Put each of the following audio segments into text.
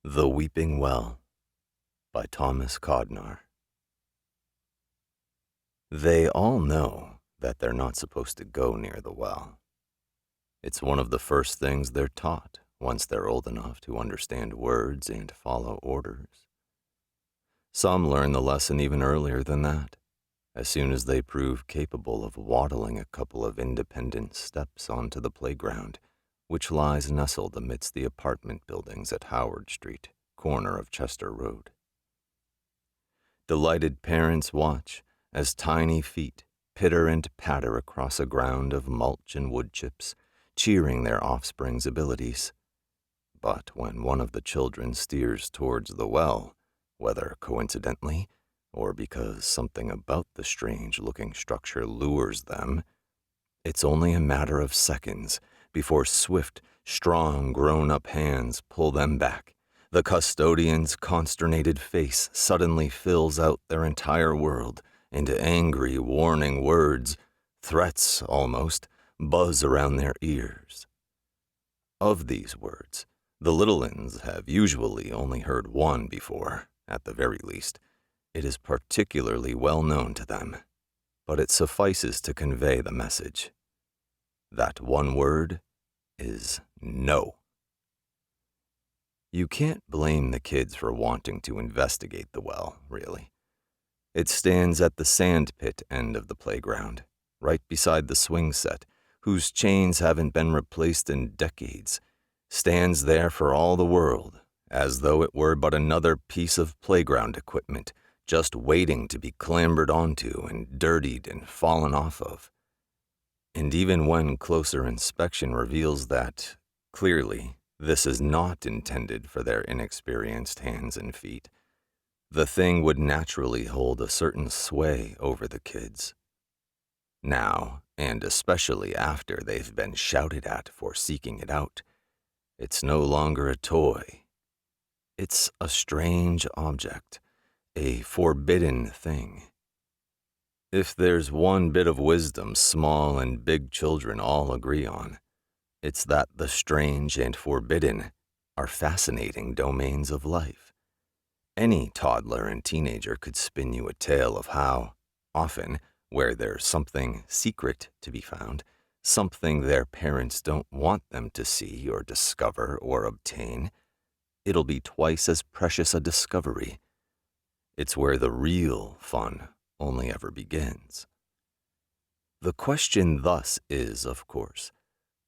The Weeping Well by Thomas Kodnar. They all know that they're not supposed to go near the well. It's one of the first things they're taught once they're old enough to understand words and follow orders. Some learn the lesson even earlier than that, as soon as they prove capable of waddling a couple of independent steps onto the playground, which lies nestled amidst the apartment buildings at Howard Street, corner of Chester Road. Delighted parents watch as tiny feet pitter and patter across a ground of mulch and wood chips, cheering their offspring's abilities. But when one of the children steers towards the well, whether coincidentally or because something about the strange-looking structure lures them, it's only a matter of seconds before swift, strong, grown-up hands pull them back. The custodian's consternated face suddenly fills out their entire world, and angry, warning words, threats almost, buzz around their ears. Of these words, the little uns have usually only heard one before, at the very least. It is particularly well known to them, but it suffices to convey the message. That one word is no. You can't blame the kids for wanting to investigate the well, really. It stands at the sand pit end of the playground, right beside the swing set, whose chains haven't been replaced in decades, stands there for all the world, as though it were but another piece of playground equipment, just waiting to be clambered onto and dirtied and fallen off of. And even when closer inspection reveals that, clearly, this is not intended for their inexperienced hands and feet, the thing would naturally hold a certain sway over the kids. Now, and especially after they've been shouted at for seeking it out, it's no longer a toy. It's a strange object, a forbidden thing. If there's one bit of wisdom small and big children all agree on, it's that the strange and forbidden are fascinating domains of life. Any toddler and teenager could spin you a tale of how, often, where there's something secret to be found, something their parents don't want them to see or discover or obtain, it'll be twice as precious a discovery. It's where the real fun only ever begins. The question thus is, of course,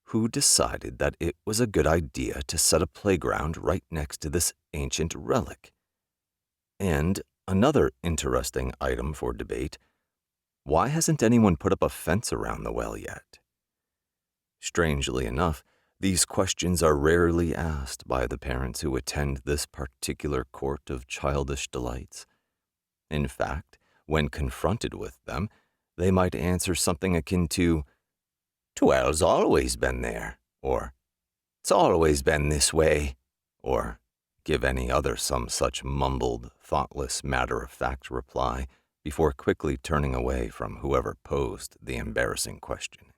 who decided that it was a good idea to set a playground right next to this ancient relic? And another interesting item for debate, why hasn't anyone put up a fence around the well yet? Strangely enough, these questions are rarely asked by the parents who attend this particular court of childish delights. In fact, when confronted with them, they might answer something akin to, "'Twell's always been there," or "It's always been this way," or give any other some such mumbled, thoughtless, matter-of-fact reply before quickly turning away from whoever posed the embarrassing question.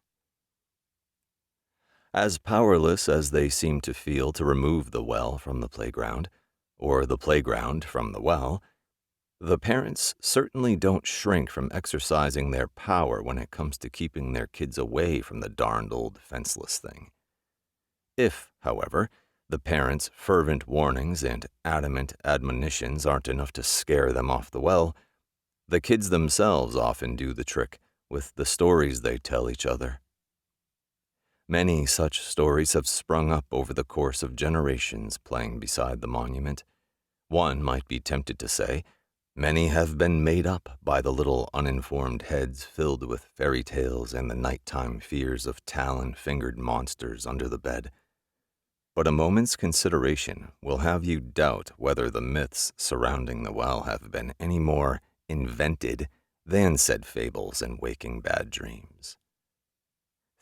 As powerless as they seem to feel to remove the well from the playground, or the playground from the well, the parents certainly don't shrink from exercising their power when it comes to keeping their kids away from the darned old fenceless thing. If, however, the parents' fervent warnings and adamant admonitions aren't enough to scare them off the well, the kids themselves often do the trick with the stories they tell each other. Many such stories have sprung up over the course of generations playing beside the monument. One might be tempted to say, many have been made up by the little uninformed heads filled with fairy tales and the nighttime fears of talon-fingered monsters under the bed. But a moment's consideration will have you doubt whether the myths surrounding the well have been any more invented than said fables and waking bad dreams.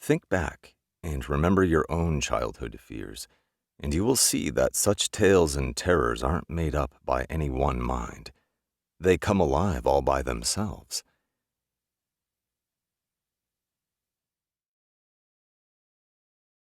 Think back and remember your own childhood fears, and you will see that such tales and terrors aren't made up by any one mind. They come alive all by themselves,